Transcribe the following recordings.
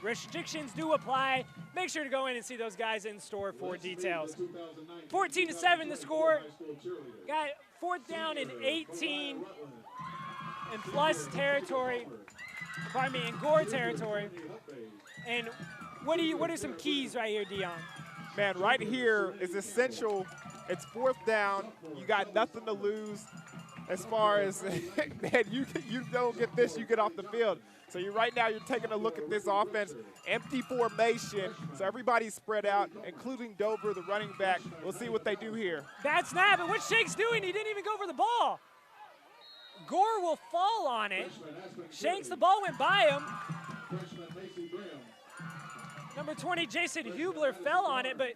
Restrictions do apply. Make sure to go in and see those guys in store for details. 14-7 the score. Got fourth down and 18 in plus territory. Pardon me, in Gore territory. And what are some keys right here, Dion? Man, right here is essential. It's fourth down. You got nothing to lose as far as, man, you don't get this, you get off the field. So right now you're taking a look at this offense, empty formation, so everybody's spread out, including Dover, the running back. We'll see what they do here. Bad snap, and what's Shanks doing? He didn't even go for the ball. Gore will fall on it. Shanks, the ball went by him. Number 20, Jason Hubler, fell on it, but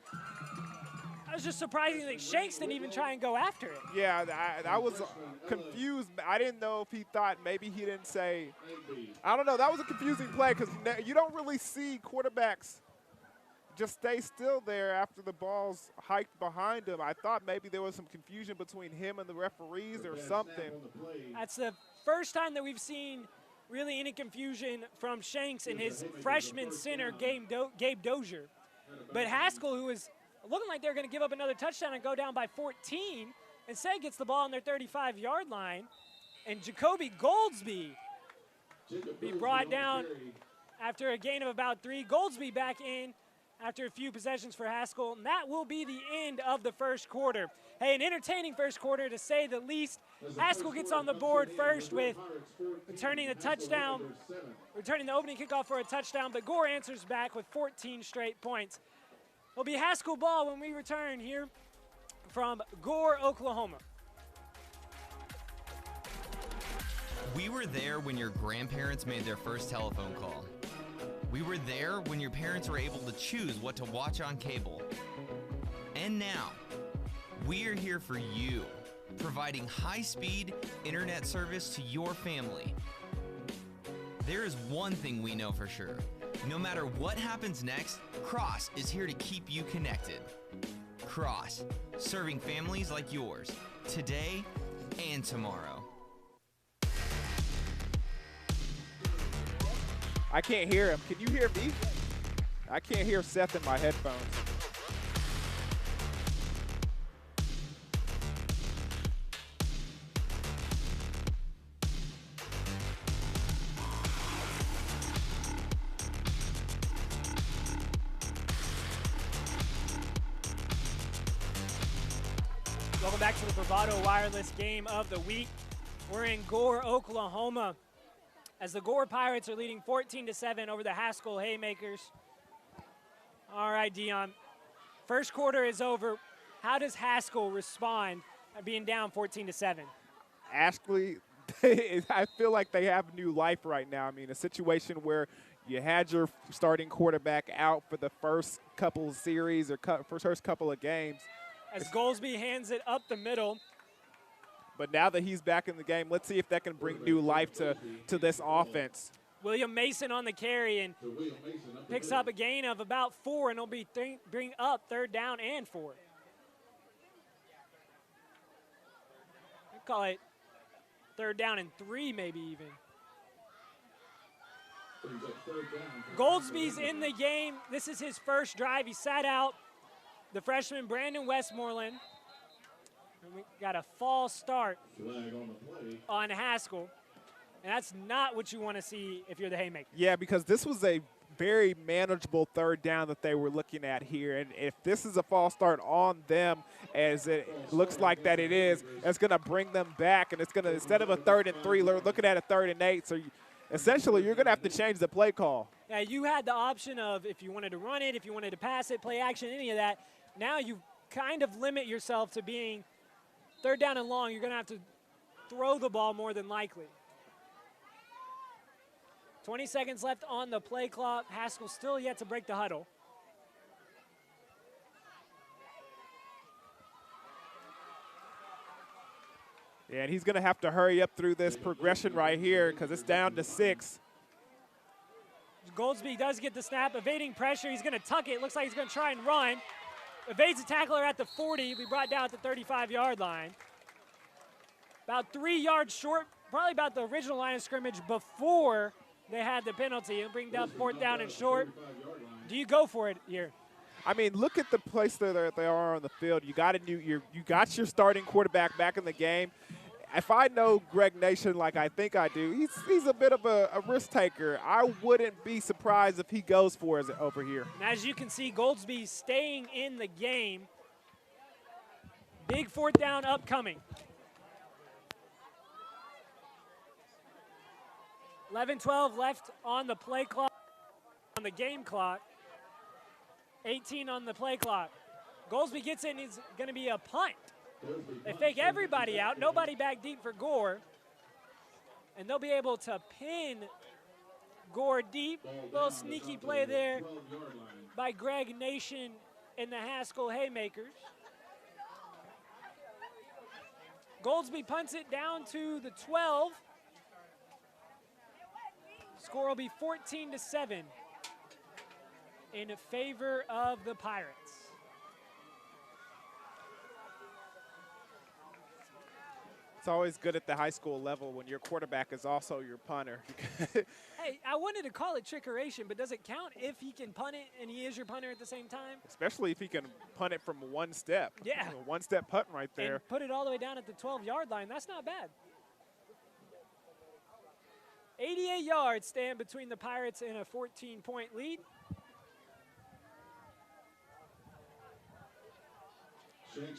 I was just surprising that Shanks didn't even try and go after it. Yeah, I was confused. I didn't know if he thought maybe he didn't say. I don't know. That was a confusing play because you don't really see quarterbacks just stay still there after the ball's hiked behind him. I thought maybe there was some confusion between him and the referees or something. That's the first time that we've seen really any confusion from Shanks and his freshman center, Gabe Dozier. But Haskell, who was looking like they're going to give up another touchdown and go down by 14, instead gets the ball on their 35-yard line. And Jacoby Goldsby be brought down after a gain of about 3. Goldsby back in after a few possessions for Haskell, and that will be the end of the first quarter. Hey, an entertaining first quarter to say the least. Haskell gets on the board first with returning the opening kickoff for a touchdown, but Gore answers back with 14 straight points. It'll be Haskell ball when we return here from Gore, Oklahoma. We were there when your grandparents made their first telephone call. We were there when your parents were able to choose what to watch on cable. And now, we are here for you, providing high-speed internet service to your family. There is one thing we know for sure. No matter what happens next, Cross is here to keep you connected. Cross, serving families like yours, today and tomorrow. I can't hear him. Can you hear me? I can't hear Seth in my headphones. Welcome back to the Bravado Wireless Game of the Week. We're in Gore, Oklahoma, as the Gore Pirates are leading 14-7 over the Haskell Haymakers. All right, Dion. First quarter is over. How does Haskell respond at being down 14-7? Ashley, I feel like they have new life right now. I mean, a situation where you had your starting quarterback out for the first couple of series or first couple of games. As Goldsby hands it up the middle. But now that he's back in the game, let's see if that can bring new life to this offense. William Mason on the carry and picks up a gain of about 4, and it'll be bring up third down and 4. We call it third down and 3 maybe even. Goldsby's in the game. This is his first drive. He sat out the freshman Brandon Westmoreland. And we got a false start on Haskell. And that's not what you want to see if you're the Haymakers. Yeah, because this was a very manageable third down that they were looking at here. And if this is a false start on them, as it looks like that it is, it's going to bring them back. And it's going to, instead of a 3rd and 3, they're looking at a 3rd and 8. So essentially, you're going to have to change the play call. Yeah, you had the option of if you wanted to run it, if you wanted to pass it, play action, any of that. Now you kind of limit yourself to being third down and long. You're going to have to throw the ball more than likely. 20 seconds left on the play clock. Haskell still yet to break the huddle. Yeah, and he's going to have to hurry up through this progression right here because it's down to 6. Goldsby does get the snap, evading pressure. He's going to tuck it. Looks like he's going to try and run. Evades the tackler at the 40. We brought down at the 35-yard line. About 3 yards short, probably about the original line of scrimmage before they had the penalty. It'll bring up 4th down and short. Do you go for it here? I mean, look at the place that they are on the field. You got you got your starting quarterback back in the game. If I know Greg Nation like I think I do, he's a bit of a risk taker. I wouldn't be surprised if he goes for it over here. And as you can see, Goldsby staying in the game. Big 4th down upcoming. 11-12 left on the play clock, on the game clock. 18 on the play clock. Goldsby gets in, it's going to be a punt. They fake everybody out, nobody back deep for Gore. And they'll be able to pin Gore deep. Little sneaky play there by Greg Nation and the Haskell Haymakers. Goldsby punts it down to the 12. Score will be 14-7 in favor of the Pirates. It's always good at the high school level when your quarterback is also your punter. Hey, I wanted to call it trickeration, but does it count if he can punt it and he is your punter at the same time? Especially if he can punt it from one step. Yeah. A one-step punt right there. And put it all the way down at the 12-yard line. That's not bad. 88 yards stand between the Pirates and a 14-point lead.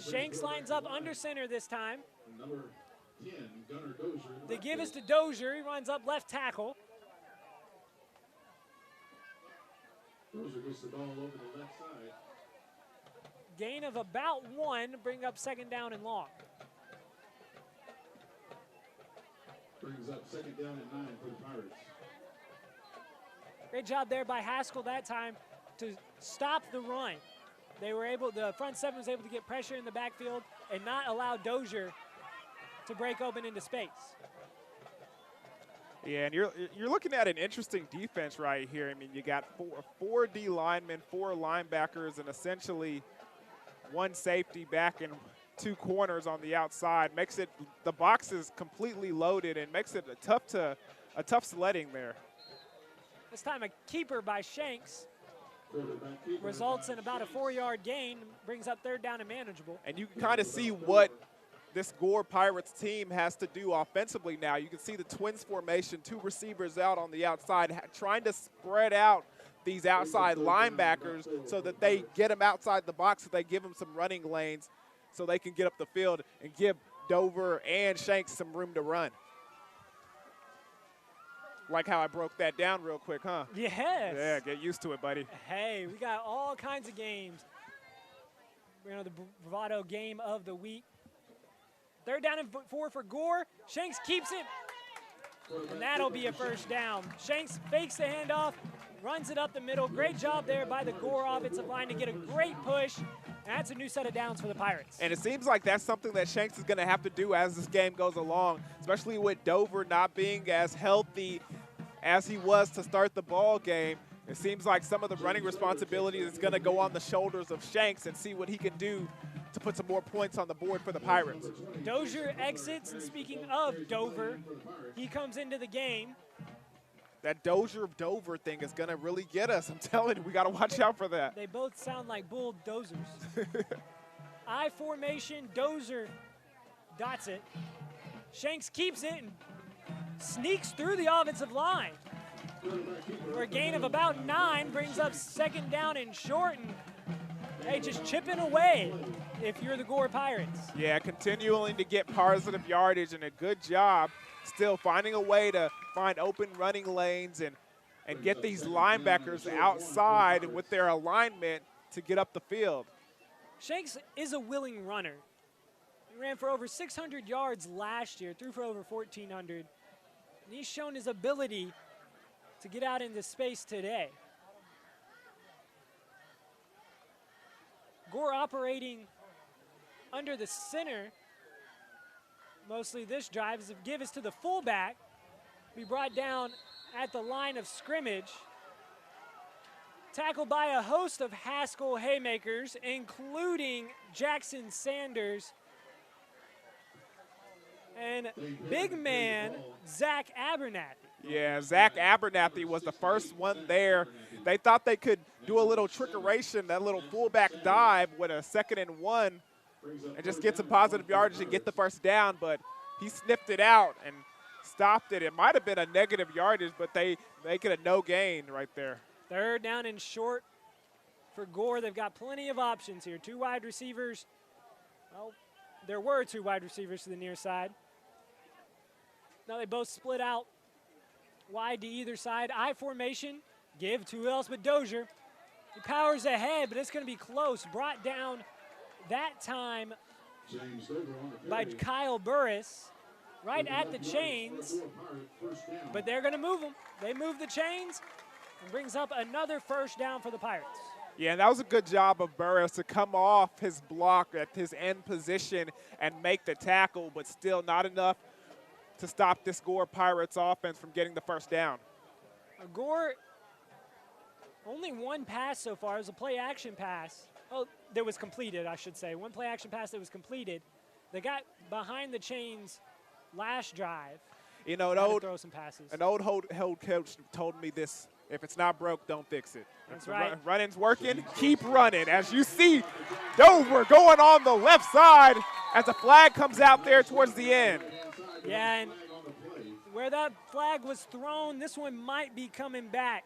Shanks lines up under center this time. Number 10, Gunnar Dozier. They give us to Dozier. He runs up left tackle. Dozier gets the ball over the left side. Gain of about 1, bring up 2nd down and long. Brings up 2nd down and 9 for the Pirates. Great job there by Haskell that time to stop the run. They were able, the front 7 was able to get pressure in the backfield and not allow Dozier to break open into space. Yeah, and you're looking at an interesting defense right here. I mean, you got four D linemen, 4 linebackers, and essentially 1 safety back and 2 corners on the outside. Makes it, the box is completely loaded and makes it a tough sledding there. This time a keeper by Shanks results in about a 4-yard gain, brings up 3rd down and manageable. And you can kind of see what this Gore Pirates team has to do offensively now. You can see the twins formation, 2 receivers out on the outside, trying to spread out these outside linebackers so that they get them outside the box, so they give them some running lanes so they can get up the field and give Dover and Shanks some room to run. Like how I broke that down real quick, huh? Yes. Yeah, get used to it, buddy. Hey, we got all kinds of games. You know, the Bravado game of the week. 3rd down and 4 for Gore. Shanks keeps it, and that'll be a 1st down. Shanks fakes the handoff, runs it up the middle. Great job there by the Gore offensive line to get a great push. And that's a new set of downs for the Pirates. And it seems like that's something that Shanks is going to have to do as this game goes along, especially with Dover not being as healthy as he was to start the ball game. It seems like some of the running responsibility is going to go on the shoulders of Shanks and see what he can do to put some more points on the board for the Pirates. Dozier exits, and speaking of Dover, he comes into the game. That Dozier-Dover thing is going to really get us. I'm telling you, we got to watch out for that. They both sound like bulldozers. I formation, Dozier dots it. Shanks keeps it and sneaks through the offensive line. For a gain of about 9, brings up 2nd down and short. And, hey, just chipping away if you're the Gore Pirates. Yeah, continuing to get positive yardage, and a good job still finding a way to find open running lanes and get these linebackers outside with their alignment to get up the field. Shanks is a willing runner. He ran for over 600 yards last year, threw for over 1,400. And he's shown his ability to get out into space today. Gore operating under the center. Mostly this drive is to give us to the fullback. Be brought down at the line of scrimmage. Tackled by a host of Haskell Haymakers, including Jackson Sanders and big man Zach Abernathy. Yeah, Zach Abernathy was the first one there. They thought they could do a little trickeration, that little fullback dive with a 2nd and 1 and just get some positive yardage and get the first down, but he sniffed it out and stopped it. It might have been a negative yardage, but they make it a no gain right there. 3rd down and short for Gore. They've got plenty of options here. 2 wide receivers. Well, there were 2 wide receivers to the near side. Now they both split out wide to either side. I formation. Give to who else but Dozier. He powers ahead, but it's going to be close. Brought down that time by Kyle Burris right at the chains. But they're going to move them. They move the chains and brings up another first down for the Pirates. Yeah, and that was a good job of Burris to come off his block at his end position and make the tackle, but still not enough to stop this Gore Pirates offense from getting the first down. Gore, only 1 pass so far. It was a play-action pass. Oh, that was completed, I should say. 1 play-action pass that was completed. They got behind the chains last drive. You know, throw some passes. an old coach told me this: if it's not broke, don't fix it. That's if right. Running's working, keep running. As you see, Dover going on the left side as the flag comes out there towards the end. Yeah, and where that flag was thrown, this one might be coming back.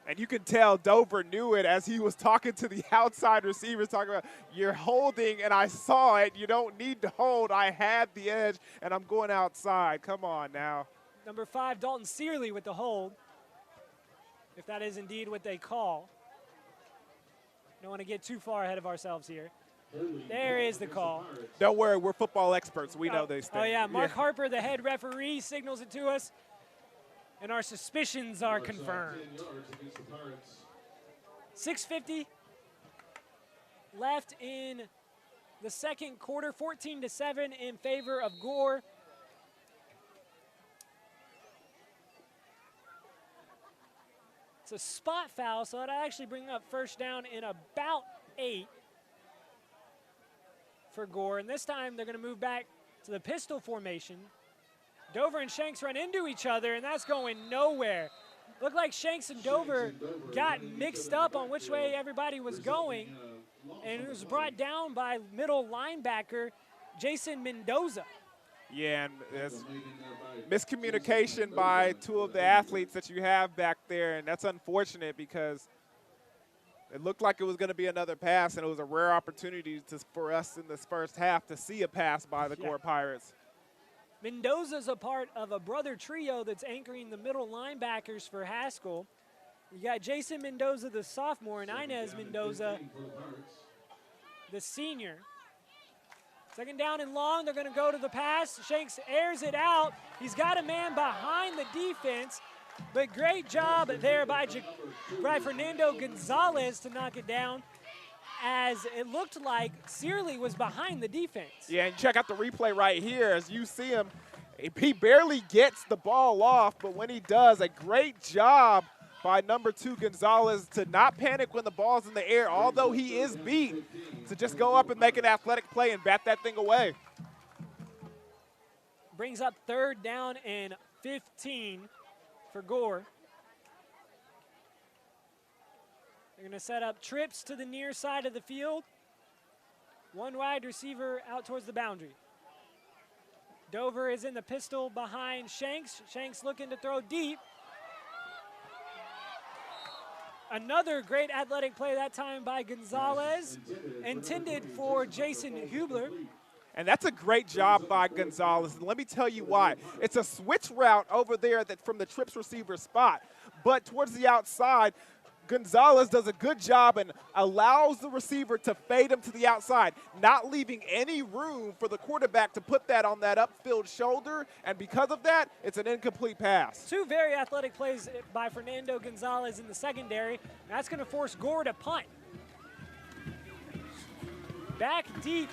And you can tell Dover knew it as he was talking to the outside receivers, talking about, you're holding, and I saw it. You don't need to hold. I had the edge, and I'm going outside. Come on now. Number 5, Dalton Searley with the hold, if that is indeed what they call. Don't want to get too far ahead of ourselves here. There is the call. Don't worry, we're football experts. We know these things. Oh, yeah, Mark Harper, the head referee, signals it to us, and our suspicions are confirmed. 6:50 left in the 2nd quarter, 14-7 in favor of Gore. It's a spot foul, so that'll actually bring up first down in about 8 for Gore. And this time they're going to move back to the pistol formation. Dover and Shanks run into each other, and that's going nowhere. Looked like Shanks and Dover got mixed up on which way everybody was going, and it was brought down by middle linebacker Jason Mendoza. Yeah, and there's miscommunication by 2 of the athletes that you have back there, and that's unfortunate because it looked like it was going to be another pass, and it was a rare opportunity for us in this first half to see a pass by the Gore Pirates. Mendoza's a part of a brother trio that's anchoring the middle linebackers for Haskell. You got Jason Mendoza, the sophomore, and Inez Mendoza, the senior. 2nd down and long, they're going to go to the pass. Shanks airs it out. He's got a man behind the defense, but great job there by Fernando Gonzalez to knock it down, as it looked like Searley was behind the defense. Yeah, and check out the replay right here. As you see him, he barely gets the ball off, but when he does, a great job by number 2 Gonzalez to not panic when the ball's in the air, although he is beat, to just go up and make an athletic play and bat that thing away. Brings up 3rd down and 15 for Gore. They're going to set up trips to the near side of the field. 1 wide receiver out towards the boundary. Dover is in the pistol behind Shanks. Shanks looking to throw deep. Another great athletic play that time by Gonzalez, intended for Jason Hubler. And that's a great job by Gonzalez. And let me tell you why. It's a switch route over there from the trips receiver spot. But towards the outside, Gonzalez does a good job and allows the receiver to fade him to the outside, not leaving any room for the quarterback to put that on that upfield shoulder. And because of that, it's an incomplete pass. 2 very athletic plays by Fernando Gonzalez in the secondary. That's going to force Gore to punt. Back deep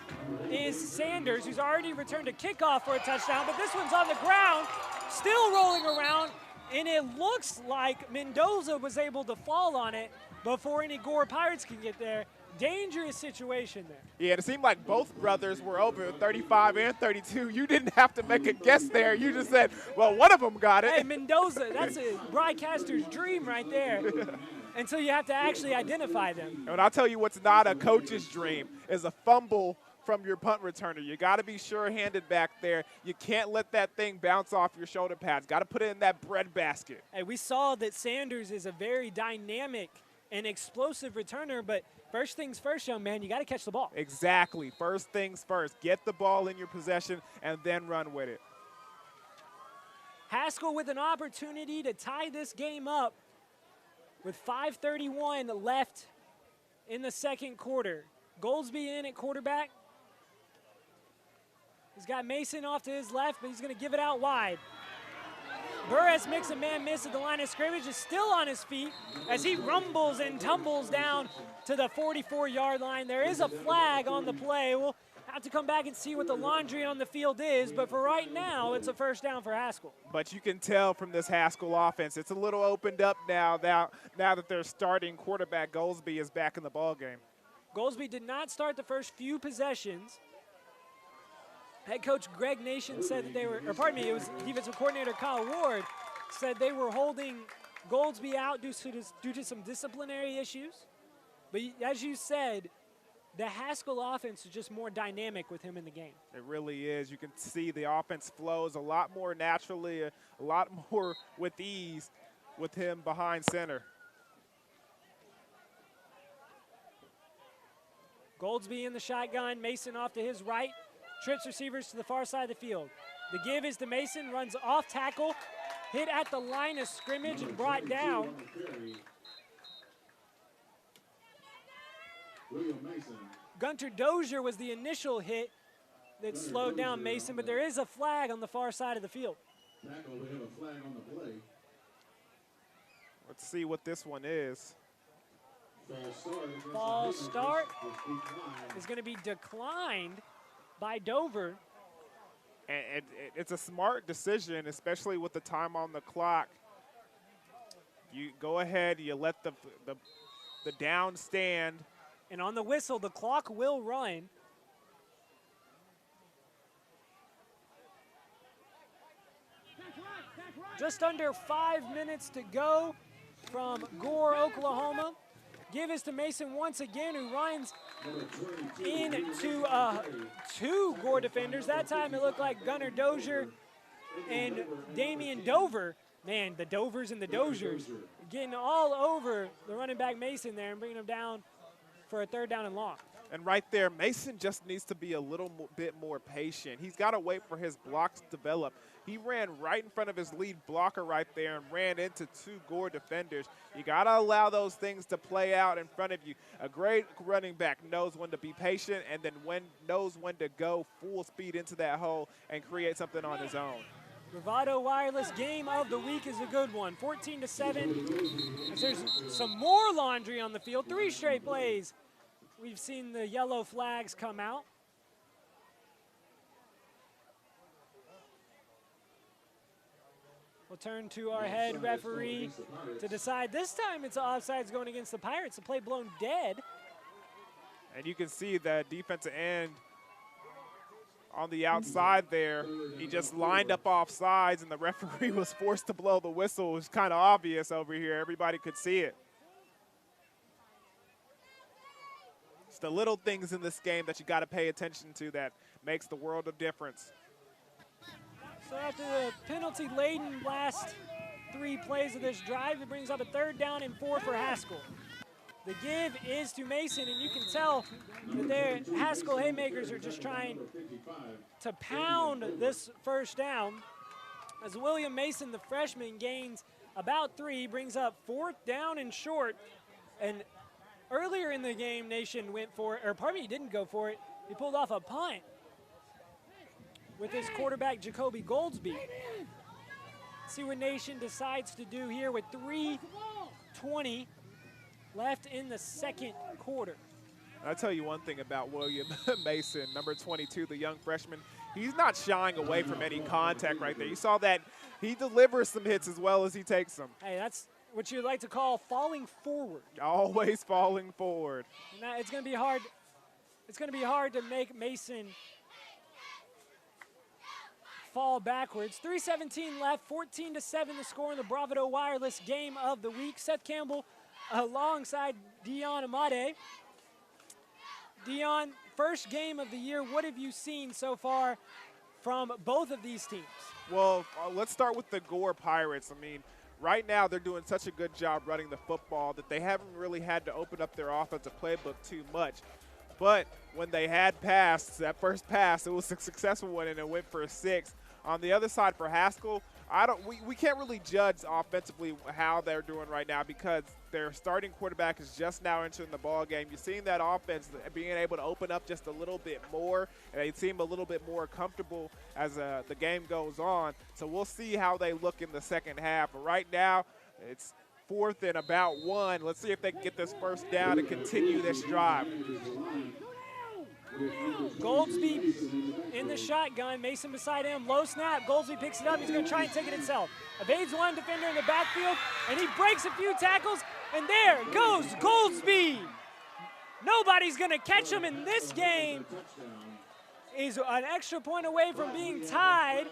is Sanders, who's already returned a kickoff for a touchdown, but this one's on the ground, still rolling around. And it looks like Mendoza was able to fall on it before any Gore Pirates can get there. Dangerous situation there. Yeah, it seemed like both brothers were over 35 and 32. You didn't have to make a guess there. You just said, well, one of them got it. Hey, Mendoza, that's a broadcaster's dream right there. Until you have to actually identify them. And I'll tell you what's not a coach's dream is a fumble from your punt returner. You got to be sure-handed back there. You can't let that thing bounce off your shoulder pads. Got to put it in that bread basket. Hey, we saw that Sanders is a very dynamic and explosive returner, but first things first, young man, you got to catch the ball. Exactly. First things first. Get the ball in your possession and then run with it. Haskell with an opportunity to tie this game up with 5:31 left in the second quarter. Goldsby in at quarterback. He's got Mason off to his left, but he's going to give it out wide. Burris makes a man miss at the line of scrimmage, is still on his feet as he rumbles and tumbles down to the 44-yard line. There is a flag on the play. We'll have to come back and see what the laundry on the field is, but for right now, it's a first down for Haskell. But you can tell from this Haskell offense, it's a little opened up now that their starting quarterback, Goldsby, is back in the ballgame. Goldsby did not start the first few possessions. Head coach Greg Nation said that they were, or pardon me, it was defensive coordinator Kyle Ward, said they were holding Goldsby out due to some disciplinary issues. But as you said, the Haskell offense is just more dynamic with him in the game. It really is. You can see the offense flows a lot more naturally, a lot more with ease with him behind center. Goldsby in the shotgun, Mason off to his right, trips receivers to the far side of the field. The give is to Mason, runs off tackle, hit at the line of scrimmage and brought down. Gunter Dozier was the initial hit that slowed down Mason, but there is a flag on the far side of the field. Let's see what this one is. False start is going to be declined by Dover. And it's a smart decision, especially with the time on the clock. You go ahead, you let the down stand. And on the whistle, the clock will run. Just under 5 minutes to go from Gore, Oklahoma. Give is to Mason once again, who runs into two Gore defenders. That time it looked like Gunter Dozier and Damian Dover. Man, the Dovers and the Doziers getting all over the running back Mason there and bringing him down for a third down and long. And right there, Mason just needs to be a little bit more patient. He's got to wait for his blocks to develop. He ran right in front of his lead blocker right there and ran into two Gore defenders. You got to allow those things to play out in front of you. A great running back knows when to be patient and then knows when to go full speed into that hole and create something on his own. Bravado Wireless game of the week is a good one. 14-7. As there's some more laundry on the field. 3 straight plays. We've seen the yellow flags come out. We'll turn to our head referee to decide. This time it's offsides going against the Pirates. The play blown dead. And you can see that defensive end on the outside there. He just lined up off sides, and the referee was forced to blow the whistle. It was kind of obvious over here. Everybody could see it. It's the little things in this game that you got to pay attention to that makes the world of difference. So after the penalty-laden last 3 plays of this drive, it brings up a 3rd down and 4 for Haskell. The give is to Mason, and you can tell that their Haskell Haymakers are just trying to pound this first down. As William Mason, the freshman, gains about 3, brings up 4th down and short. And earlier in the game, Nation went for it, or pardon me, he didn't go for it. He pulled off a punt with his quarterback, Jacoby Goldsby. See what Nation decides to do here with 3:20 left in the second quarter. I'll tell you one thing about William Mason, number 22, the young freshman. He's not shying away from any contact right there. You saw that he delivers some hits as well as he takes them. Hey, that's what you like to call falling forward. Always falling forward. Now, it's going to be hard. It's going to be hard to make Mason fall backwards. 3:17 left, 14-7 the score in the Bravado Wireless game of the week. Seth Campbell alongside Dion Amade. Dion, first game of the year. What have you seen so far from both of these teams? Well, let's start with the Gore Pirates. I mean, right now they're doing such a good job running the football that they haven't really had to open up their offensive playbook too much. But when they had passed, that first pass, it was a successful one, and it went for a 6. On the other side for Haskell, we can't really judge offensively how they're doing right now because their starting quarterback is just now entering the ball game. You're seeing that offense being able to open up just a little bit more, and they seem a little bit more comfortable as the game goes on. So we'll see how they look in the second half. But right now, it's 4th and about 1. Let's see if they can get this first down to continue this drive. Goldsby in the shotgun. Mason beside him. Low snap. Goldsby picks it up. He's going to try and take it himself. Evades one defender in the backfield, and he breaks a few tackles, and there goes Goldsby. Nobody's going to catch him in this game. Is an extra point away from being tied,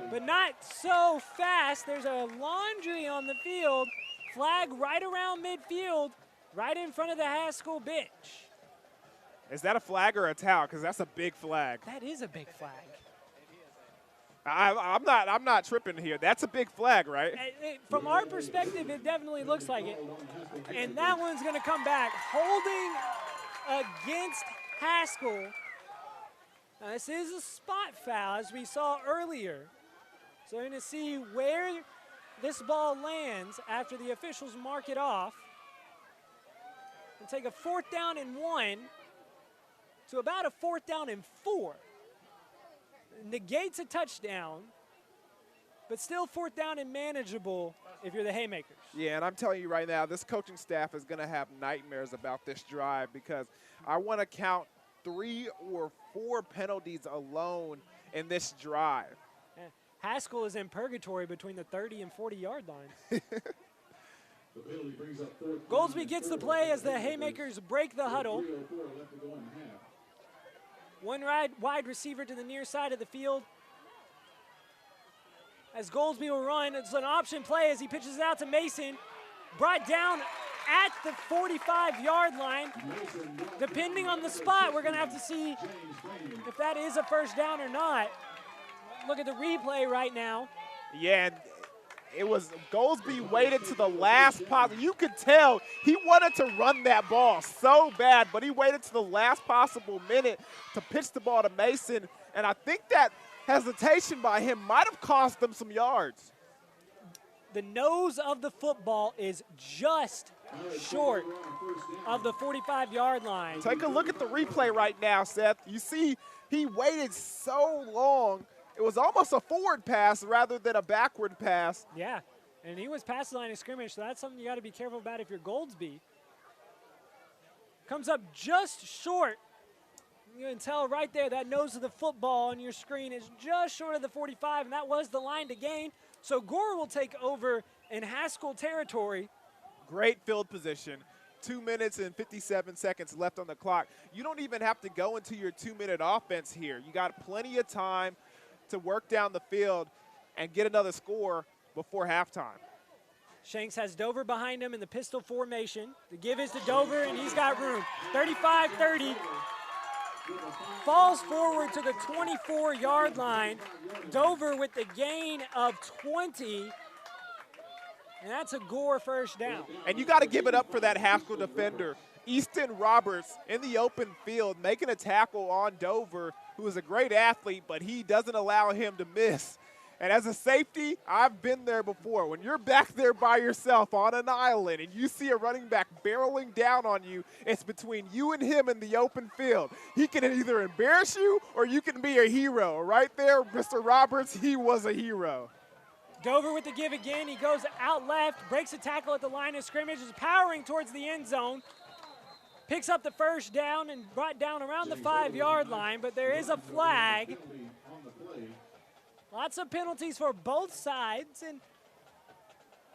but not so fast. There's a laundry on the field. Flag right around midfield, right in front of the Haskell bench. Is that a flag or a towel? Because that's a big flag. That is a big flag. I'm not tripping here. That's a big flag, right? From our perspective, it definitely looks like it. And that one's going to come back. Holding against Haskell. Now, this is a spot foul, as we saw earlier. So we're going to see where this ball lands after the officials mark it off. And take a 4th down and 1 to about a 4th down and 4. Negates a touchdown, but still 4th down and manageable if you're the Haymakers. Yeah, and I'm telling you right now, this coaching staff is going to have nightmares about this drive because I want to count 3 or 4 penalties alone in this drive. Haskell is in purgatory between the 30 and 40-yard line. Goldsby gets the play as the Haymakers break the huddle. One wide receiver to the near side of the field. As Goldsby will run, it's an option play as he pitches it out to Mason. Brought down at the 45-yard line. Depending on the spot, we're going to have to see if that is a first down or not. Look at the replay right now. Yeah, and it was Goldsby waited to the last possible. You could tell he wanted to run that ball so bad, but he waited to the last possible minute to pitch the ball to Mason. And I think that hesitation by him might have cost them some yards. The nose of the football is just short of the 45-yard line. Take a look at the replay right now, Seth. You see he waited so long. It was almost a forward pass rather than a backward pass. Yeah, and he was past the line of scrimmage, so that's something you got to be careful about if you're Goldsby. Comes up just short. You can tell right there that nose of the football on your screen is just short of the 45, and that was the line to gain. So Gore will take over in Haskell territory. Great field position. 2 minutes and 57 seconds left on the clock. You don't even have to go into your 2-minute offense here. You got plenty of time to work down the field and get another score before halftime. Shanks has Dover behind him in the pistol formation. The give is to Dover, and he's got room. 35-30. Falls forward to the 24-yard line. Dover with the gain of 20. And that's a Gore first down. And you got to give it up for that Haskell defender. Easton Roberts in the open field making a tackle on Dover, who is a great athlete, but he doesn't allow him to miss. And as a safety, I've been there before. When you're back there by yourself on an island and you see a running back barreling down on you, it's between you and him in the open field. He can either embarrass you or you can be a hero. Right there, Mr. Roberts, he was a hero. Dover with the give again. He goes out left, breaks a tackle at the line of scrimmage, is powering towards the end zone. Picks up the first down and brought down around the 5-yard line, but there is a flag. Lots of penalties for both sides, and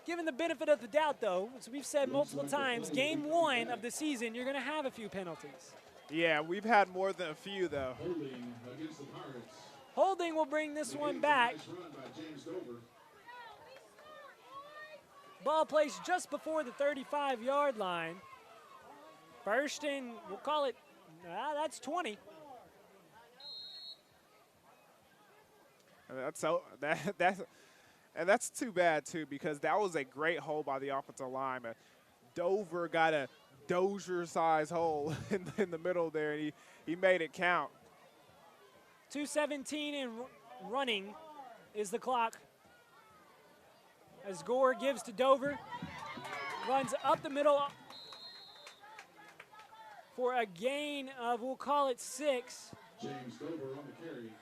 given the benefit of the doubt, though, as we've said multiple times, game 1 of the season, you're going to have a few penalties. Yeah, we've had more than a few, though. Holding against the Pirates. Holding will bring this one back. Nice run by James Dover. Ball placed just before the 35-yard line. First and, we'll call it, that's 20. And that's too bad, too, because that was a great hold by the offensive lineman. Dover got a Dozier-size hole in the middle there, and he made it count. 2:17 and running is the clock. As Gore gives to Dover, runs up the middle for a gain of, we'll call it 6. James Dover on the carry.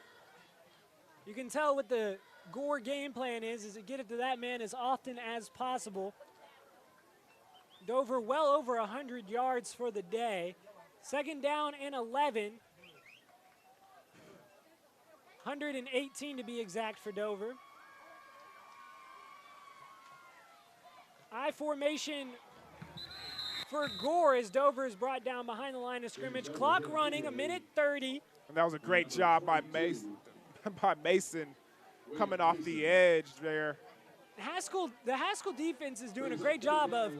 You can tell what the Gore game plan is to get it to that man as often as possible. Dover well over 100 yards for the day. Second down and 11. 118 to be exact for Dover. I formation for Gore as Dover is brought down behind the line of scrimmage. Clock running, 1:30. And that was a great job by Mason coming off the edge there. The Haskell defense is doing a great job of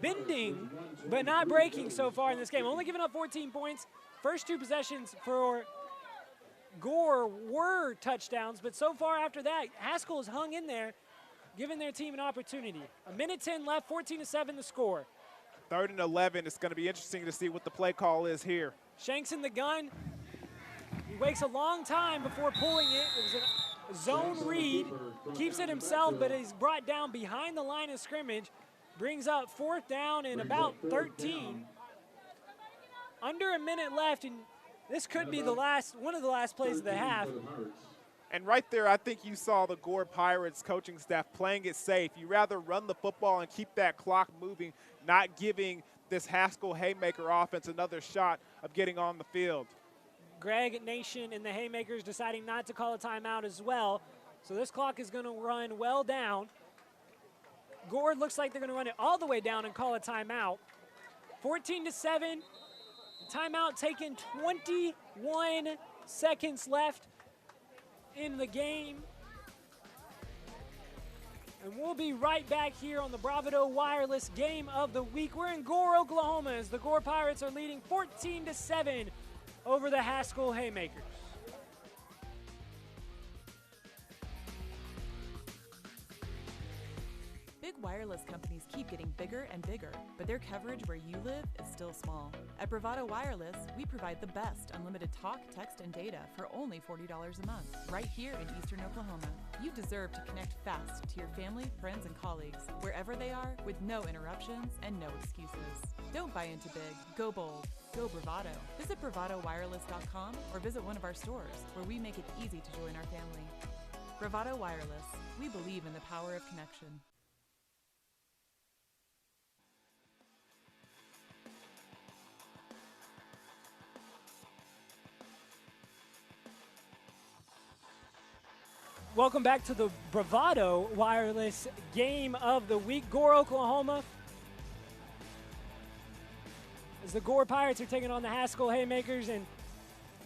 bending but not breaking so far in this game. Only giving up 14 points. First 2 possessions for Gore were touchdowns, but so far after that, Haskell has hung in there, giving their team an opportunity. 1:10 left, 14-7 the score. 3rd and 11. It's going to be interesting to see what the play call is here. Shanks in the gun. He waits a long time before pulling it. It was a zone read. Keeps it himself, but he's brought down behind the line of scrimmage. Brings up 4th down and about 13. Under a minute left, and this could be one of the last plays of the half. And right there, I think you saw the Gore Pirates coaching staff playing it safe. You rather run the football and keep that clock moving, not giving this Haskell Haymaker offense another shot of getting on the field. Greg Nation and the Haymakers deciding not to call a timeout as well. So this clock is going to run well down. Gore looks like they're going to run it all the way down and call a timeout. 14-7. Timeout taken, 21 seconds left in the game. And we'll be right back here on the Bravado Wireless Game of the Week. We're in Gore, Oklahoma, as the Gore Pirates are leading 14-7 over the Haskell Haymakers. Big wireless companies keep getting bigger and bigger, but their coverage where you live is still small. At Bravado Wireless, we provide the best unlimited talk, text, and data for only $40 a month, right here in Eastern Oklahoma. You deserve to connect fast to your family, friends, and colleagues, wherever they are, with no interruptions and no excuses. Don't buy into big. Go bold. Go Bravado. Visit bravadowireless.com or visit one of our stores, where we make it easy to join our family. Bravado Wireless. We believe in the power of connection. Welcome back to the Bravado Wireless Game of the Week. Gore, Oklahoma. As the Gore Pirates are taking on the Haskell Haymakers, and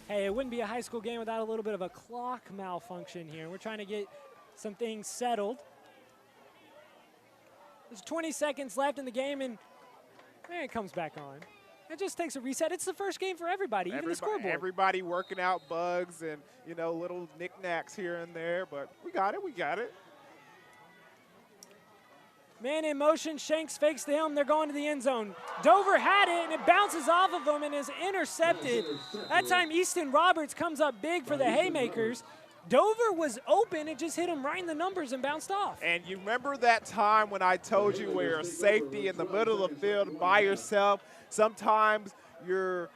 hey, it wouldn't be a high school game without a little bit of a clock malfunction here. We're trying to get some things settled. There's 20 seconds left in the game, and it comes back on. It just takes a reset. It's the first game for everybody, even the scoreboard. Everybody working out bugs and, you know, little knickknacks here and there, but we got it. Man in motion, Shanks fakes the helm, they're going to the end zone. Dover had it, and it bounces off of him and is intercepted. That time, Easton Roberts comes up big for the Haymakers. Dover was open, it just hit him right in the numbers and bounced off. And you remember that time when I told you where you're safety in the middle of the field by yourself? Sometimes you're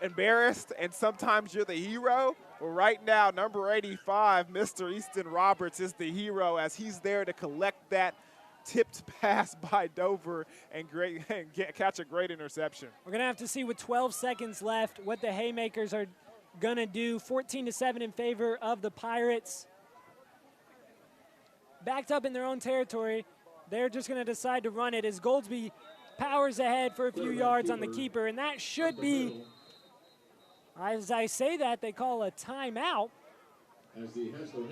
embarrassed and sometimes you're the hero. Well, right now, number 85, Mr. Easton Roberts, is the hero as he's there to collect that tipped pass by Dover and catch a great interception. We're going to have to see with 12 seconds left what the Haymakers are going to do. 14-7 in favor of the Pirates. Backed up in their own territory. they're just going to decide to run it as Goldsby powers ahead for a few yards on the keeper, and that should be, as I say that, they call a timeout.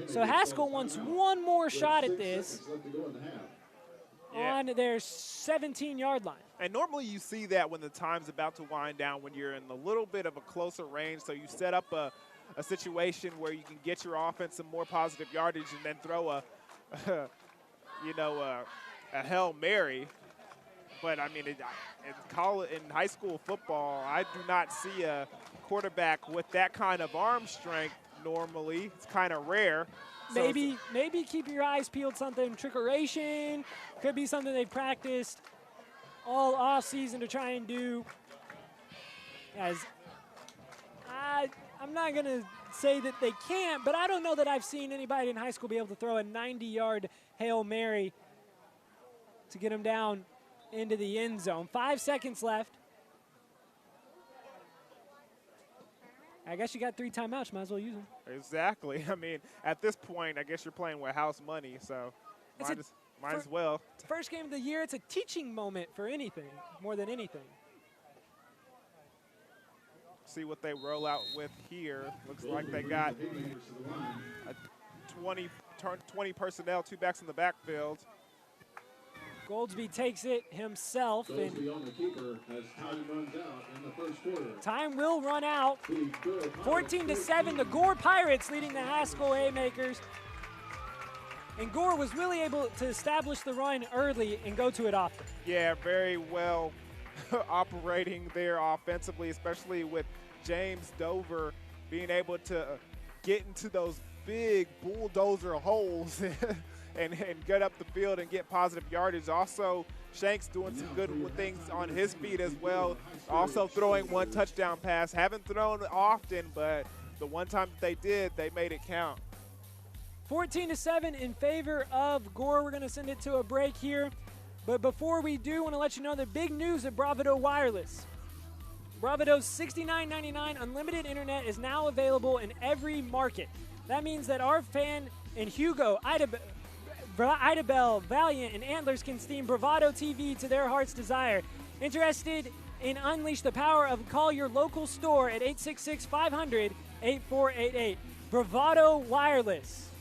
So Haskell wants one more shot at this on their 17-yard line. And normally you see that when the time's about to wind down, when you're in a little bit of a closer range, so you set up a situation where you can get your offense some more positive yardage and then throw a Hail Mary. But, I mean, in high school football, I do not see a quarterback with that kind of arm strength normally. It's kind of rare. Maybe keep your eyes peeled, something trickeration. Could be something they've practiced all off season to try and do. As I'm not going to say that they can't, but I don't know that I've seen anybody in high school be able to throw a 90-yard Hail Mary to get them down into the end zone. 5 seconds left. I guess you got 3 timeouts. Might as well use them. Exactly. I mean, at this point, I guess you're playing with house money, so might as well. First game of the year, it's a teaching moment for anything, more than anything. See what they roll out with here. Looks like they got a 20 personnel, 2 backs in the backfield. Goldsby takes it himself, and time will run out. 14-7, the Gore Pirates leading the Haskell Haymakers. And Gore was really able to establish the run early and go to it often. Yeah, very well operating there offensively, especially with James Dover being able to get into those big bulldozer holes and get up the field and get positive yardage. Also, Shanks doing some good things on his feet as well. Also throwing 1 touchdown pass. Haven't thrown often, but the one time that they did, they made it count. 14-7 in favor of Gore. We're going to send it to a break here. But before we do, I want to let you know the big news at Bravado Wireless. Bravado's $69.99 unlimited internet is now available in every market. That means that our fan in Hugo, Idabel, Valiant, and Antlers can stream Bravado TV to their heart's desire. Interested in unleash the power of, call your local store at 866-500-8488. Bravado Wireless.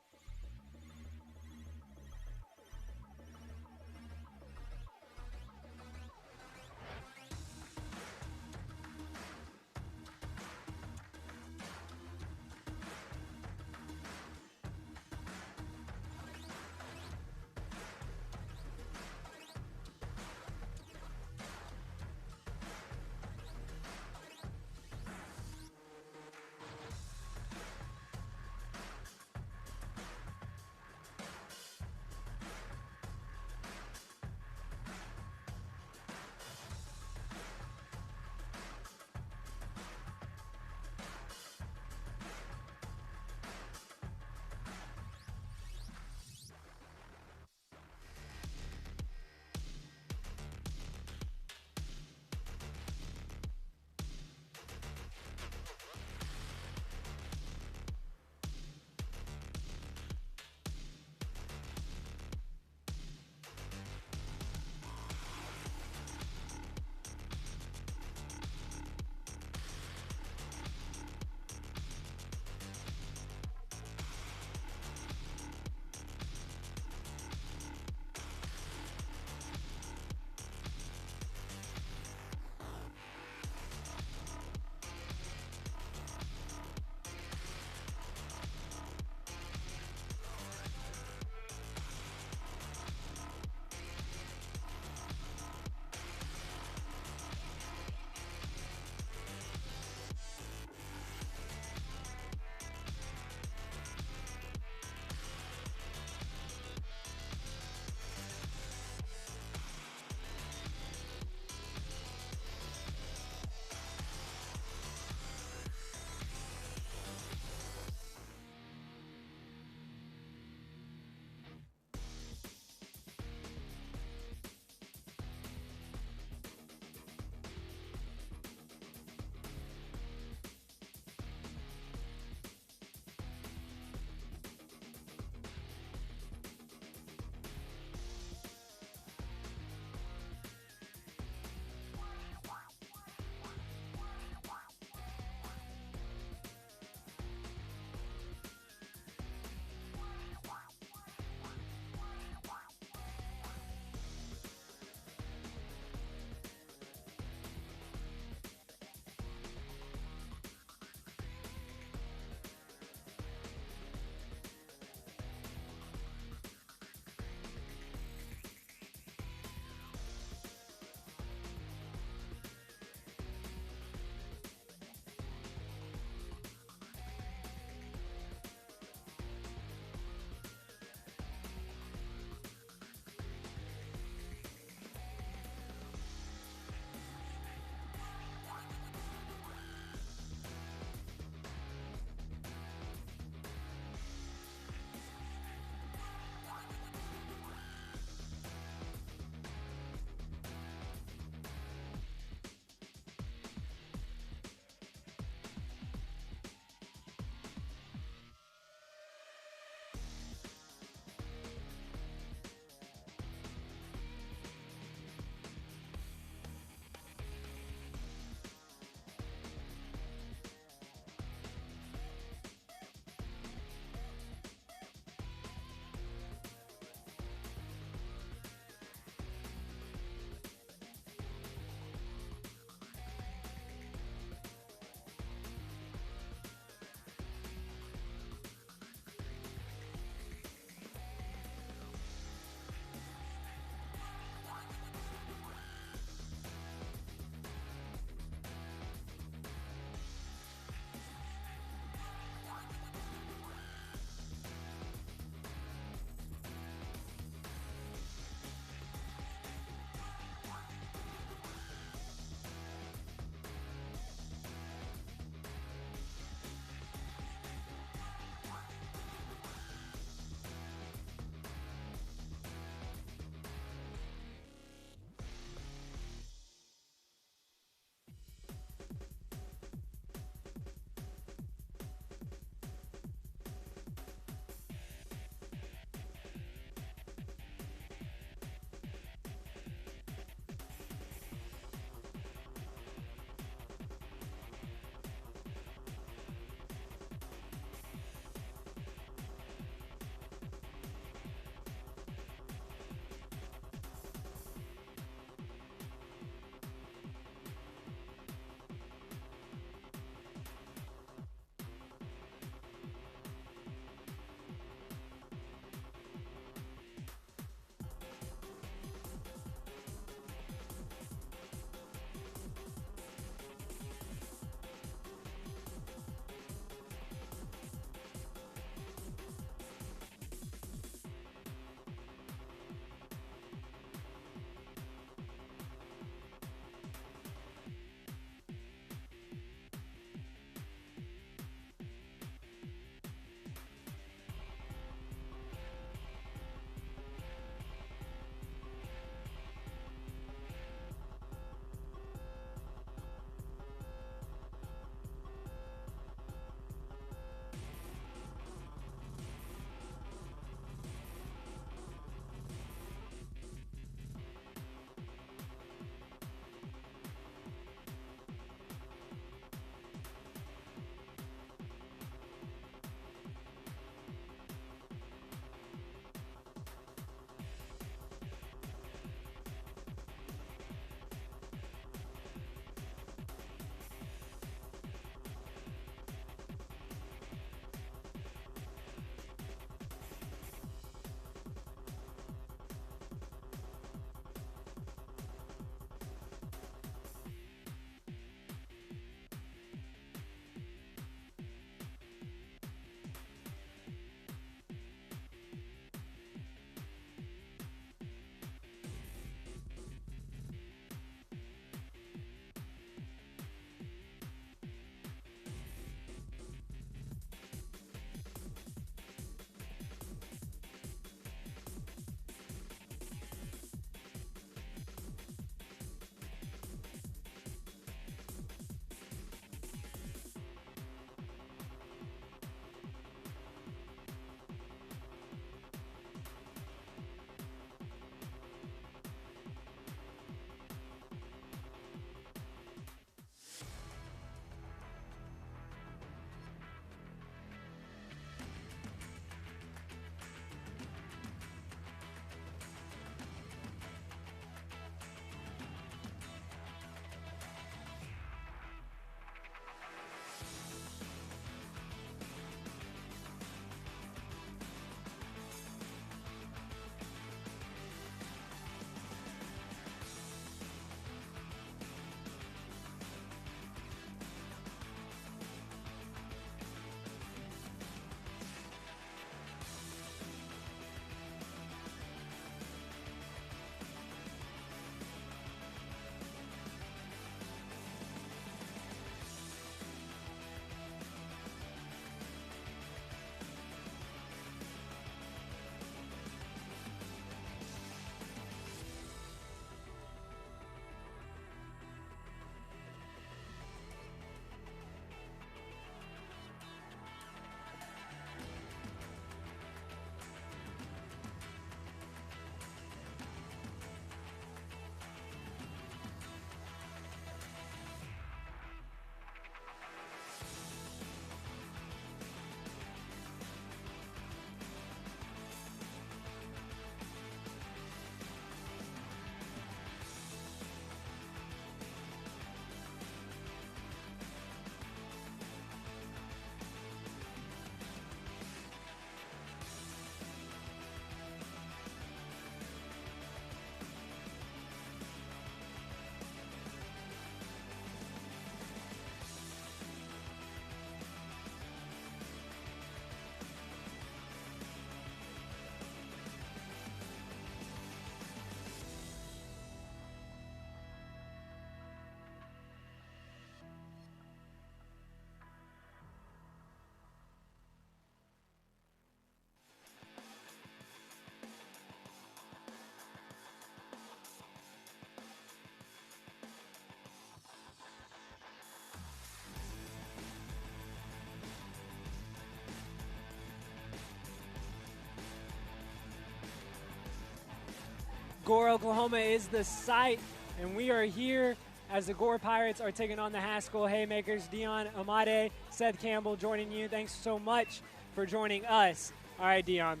Gore, Oklahoma is the site, and we are here as the Gore Pirates are taking on the Haskell Haymakers. Dion Amade, Seth Campbell joining you. Thanks so much for joining us. All right, Dion,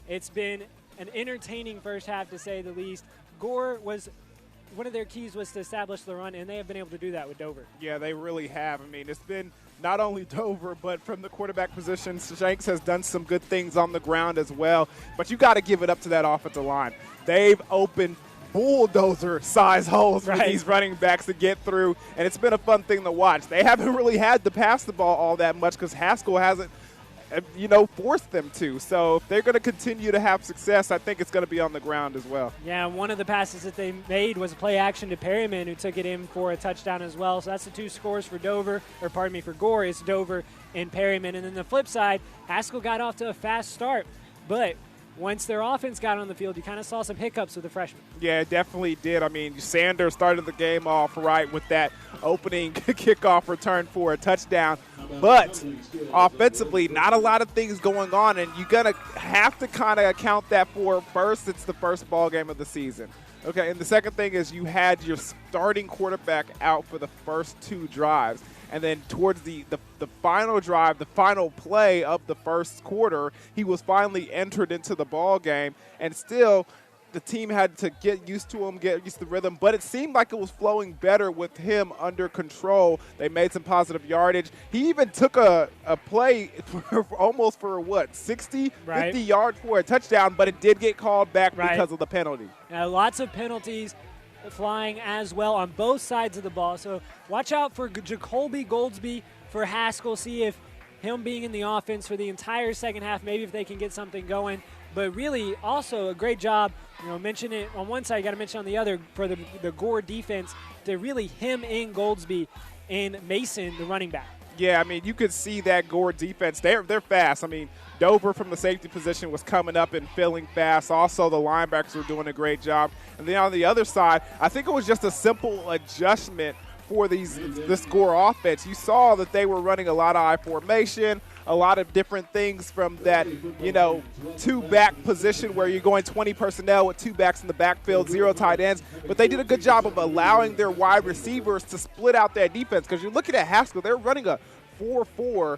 it's been an entertaining first half, to say the least. Gore was one of their keys was to establish the run, and they have been able to do that with Dover. Yeah, they really have. I mean, it's been not only Dover, but from the quarterback position, Shanks has done some good things on the ground as well. But you got to give it up to that offensive line. They've opened bulldozer-size holes for these running backs to get through, and it's been a fun thing to watch. They haven't really had to pass the ball all that much because Haskell hasn't, forced them to. So if they're going to continue to have success, I think it's going to be on the ground as well. Yeah, one of the passes that they made was a play action to Perryman, who took it in for a touchdown as well. So that's the two scores for for Gore. It's Dover and Perryman. And then the flip side, Haskell got off to a fast start, but once their offense got on the field, you kind of saw some hiccups with the freshmen. Yeah, it definitely did. I mean, Sanders started the game off right with that opening kickoff return for a touchdown. But offensively, not a lot of things going on, and you're going to have to kind of account that for first, it's the first ball game of the season. Okay, and the second thing is you had your starting quarterback out for the first two drives. And then towards the final drive, the final play of the first quarter, he was finally entered into the ball game. And still, the team had to get used to him, get used to the rhythm. But it seemed like it was flowing better with him under control. They made some positive yardage. He even took a play almost for, 60, 50 yards for a touchdown. But it did get called back because of the penalty. Lots of penalties flying as well on both sides of the ball. So watch out for Jacoby Goldsby for Haskell. See if him being in the offense for the entire second half, maybe if they can get something going. But really also a great job, mention it on one side, you got to mention on the other for the Gore defense to really hem in Goldsby and Mason, the running back. Yeah, I mean, you could see that Gore defense. They're fast. I mean, Dover from the safety position was coming up and filling fast. Also, the linebackers were doing a great job. And then on the other side, I think it was just a simple adjustment for this Gore offense. You saw that they were running a lot of I formation, a lot of different things from that, two-back position where you're going 20 personnel with two backs in the backfield, 0 tight ends. But they did a good job of allowing their wide receivers to split out that defense because you're looking at Haskell, they're running a 4-4,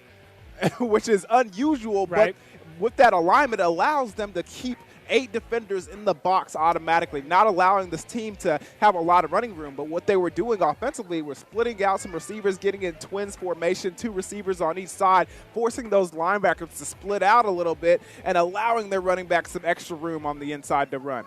which is unusual. But with that alignment, it allows them to keep 8 defenders in the box automatically, not allowing this team to have a lot of running room. But what they were doing offensively was splitting out some receivers, getting in twins formation, 2 receivers on each side, forcing those linebackers to split out a little bit and allowing their running back some extra room on the inside to run.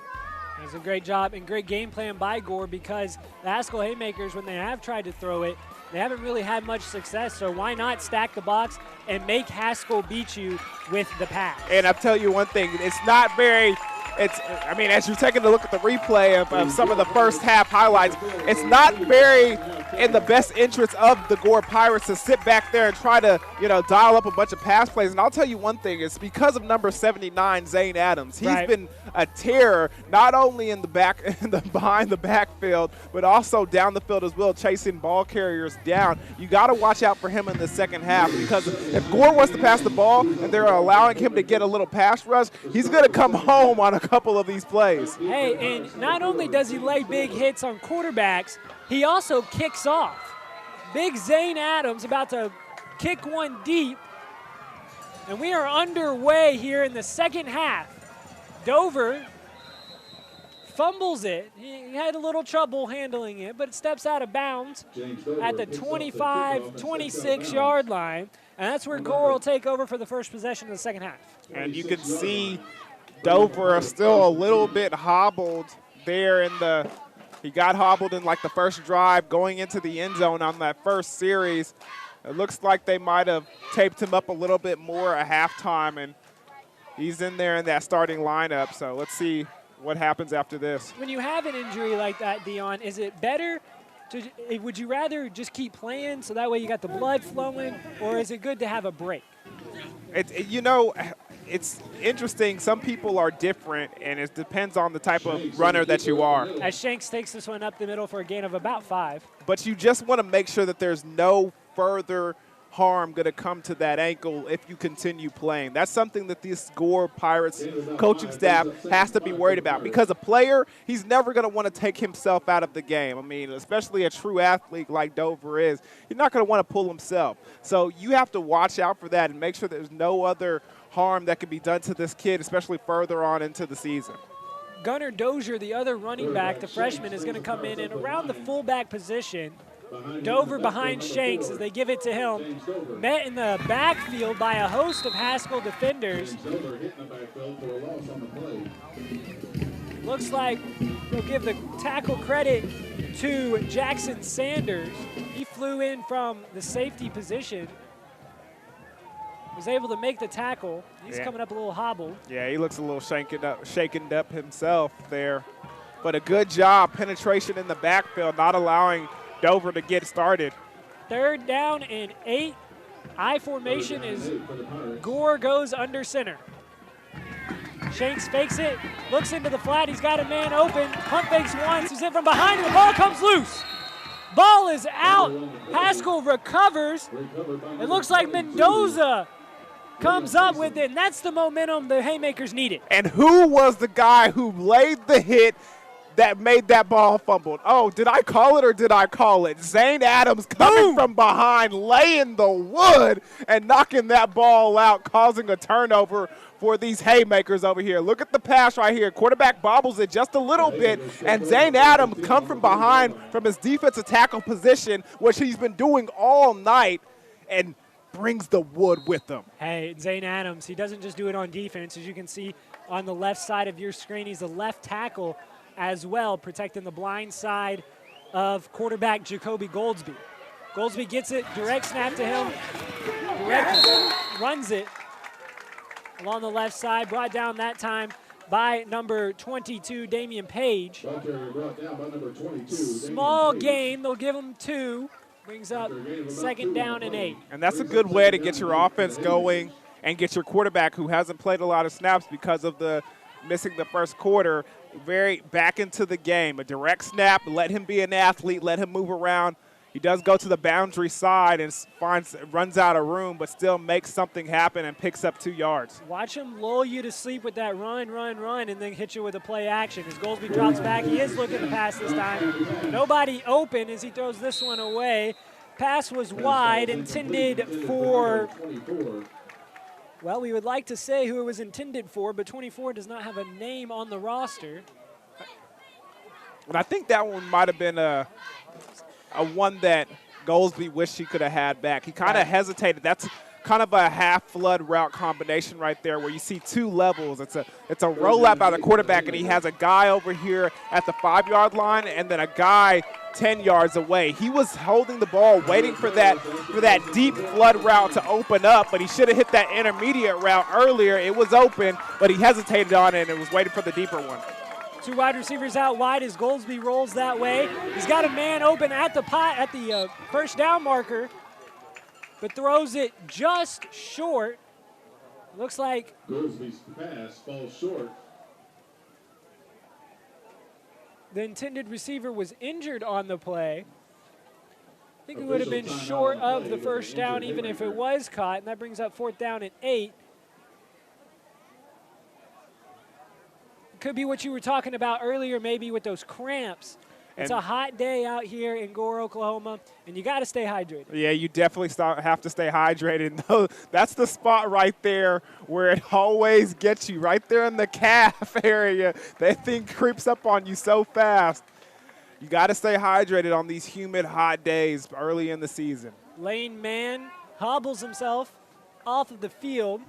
It was a great job and great game plan by Gore because the Haskell Haymakers, when they have tried to throw it, they haven't really had much success, so why not stack the box and make Haskell beat you with the pass? And I'll tell you one thing, it's not very – as you're taking a look at the replay of some of the first half highlights, it's not very in the best interest of the Gore Pirates to sit back there and try to, dial up a bunch of pass plays. And I'll tell you one thing, it's because of number 79, Zane Adams. He's been a terror, not only in the back, behind the backfield, but also down the field as well, chasing ball carriers down. You got to watch out for him in the second half because if Gore wants to pass the ball and they're allowing him to get a little pass rush, he's going to come home on a couple of these plays. Hey, and not only does he lay big hits on quarterbacks, he also kicks off. Big Zane Adams about to kick one deep, and we are underway here in the second half. Dover fumbles it. He had a little trouble handling it, but it steps out of bounds at the 25, 26-yard line, and that's where Gore will take over for the first possession of the second half. And you can see Dover are still a little bit hobbled there he got hobbled in like the first drive going into the end zone on that first series. It looks like they might have taped him up a little bit more at halftime, and he's in there in that starting lineup. So let's see what happens after this. When you have an injury like that, Dion, is it better would you rather just keep playing so that way you got the blood flowing, or is it good to have a break? It's interesting. Some people are different, and it depends on the type of runner that you are. As Shanks takes this one up the middle for a gain of about 5. But you just want to make sure that there's no further harm going to come to that ankle if you continue playing. That's something that this Gore Pirates coaching staff has to be worried about, because a player, he's never going to want to take himself out of the game. I mean, especially a true athlete like Dover is, he's not going to want to pull himself. So you have to watch out for that and make sure there's no other harm that can be done to this kid, especially further on into the season. Gunnar Dozier, the other running back, the freshman, is going to come in and around the fullback position. Dover behind Shanks as they give it to him. Met in the backfield by a host of Haskell defenders. Looks like we'll give the tackle credit to Jackson Sanders. He flew in from the safety position. Was able to make the tackle. He's coming up a little hobbled. Yeah, he looks a little shaken up himself there. But a good job, penetration in the backfield, not allowing Dover to get started. 3rd down and 8. I formation is Gore goes under center. Shanks fakes it, looks into the flat. He's got a man open. Punt fakes once. He's in from behind, and the ball comes loose. Ball is out. Haskell recovers. It looks like Mendoza comes up with it, and that's the momentum the Haymakers needed. And who was the guy who laid the hit that made that ball fumbled? Oh, did I call it or did I call it? Zane Adams coming from behind, laying the wood and knocking that ball out, causing a turnover for these Haymakers over here. Look at the pass right here. Quarterback bobbles it just a little bit, and Zane Adams come from behind from his defensive tackle position, which he's been doing all night, and brings the wood with him. Hey, Zane Adams, he doesn't just do it on defense. As you can see on the left side of your screen, he's a left tackle as well, protecting the blind side of quarterback Jacoby Goldsby. Goldsby gets it, direct snap to him, direct runs it along the left side, brought down that time by number 22, Damian Page. Small gain, they'll give him 2, brings up 2nd down and 8. And that's a good way to get your offense going and get your quarterback, who hasn't played a lot of snaps because of the missing the first quarter, very back into the game. A direct snap, let him be an athlete, let him move around. He does go to the boundary side and runs out of room, but still makes something happen and picks up 2 yards. Watch him lull you to sleep with that run, and then hit you with a play action. As Goldsby drops back, he is looking to pass this time. Nobody open as he throws this one away. Pass was wide, intended for, well, we would like to say who it was intended for, but 24 does not have a name on the roster. And I think that one might have been a one that Goldsby wished he could have had back. He kind of hesitated. That's kind of a half flood route combination right there, where you see 2 levels. It's a roll up by the quarterback, and he has a guy over here at the 5-yard line and then a guy 10 yards away. He was holding the ball, waiting for that deep flood route to open up, but he should have hit that intermediate route earlier. It was open, but he hesitated on it and was waiting for the deeper one. 2 wide receivers out wide as Goldsby rolls that way. He's got a man open at the first down marker, but throws it just short. Looks like Goldsby's pass falls short. the intended receiver was injured on the play. I think it would have been short of the first down even if it was caught, and that brings up 4th down and 8. Could be what you were talking about earlier, maybe with those cramps. It's a hot day out here in Gore, Oklahoma, and you got to stay hydrated. Yeah, you definitely have to stay hydrated. That's the spot right there where it always gets you, right there in the calf area. That thing creeps up on you so fast. You got to stay hydrated on these humid, hot days early in the season. Lane Mann hobbles himself off of the field.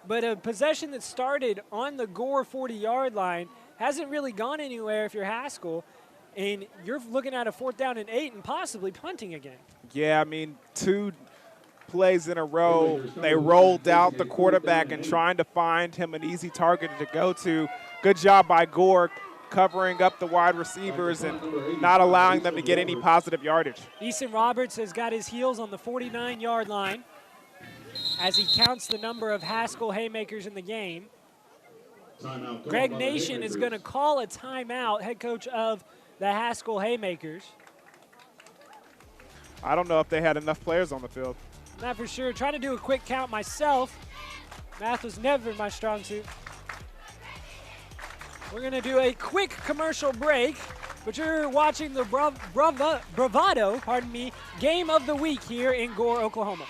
But a possession that started on the Gore 40-yard line hasn't really gone anywhere if you're Haskell, and you're looking at a 4th down and 8 and possibly punting again. Yeah, I mean, 2 plays in a row, they rolled out the quarterback and trying to find him an easy target to go to. Good job by Gore covering up the wide receivers and not allowing them to get any positive yardage. Eason Roberts has got his heels on the 49-yard line as he counts the number of Haskell Haymakers in the game. Greg Nation is going to call a timeout, head coach of the Haskell Haymakers. I don't know if they had enough players on the field. Not for sure. Trying to do a quick count myself. Math was never my strong suit. We're going to do a quick commercial break, but you're watching the Bravado, game of the week here in Gore, Oklahoma.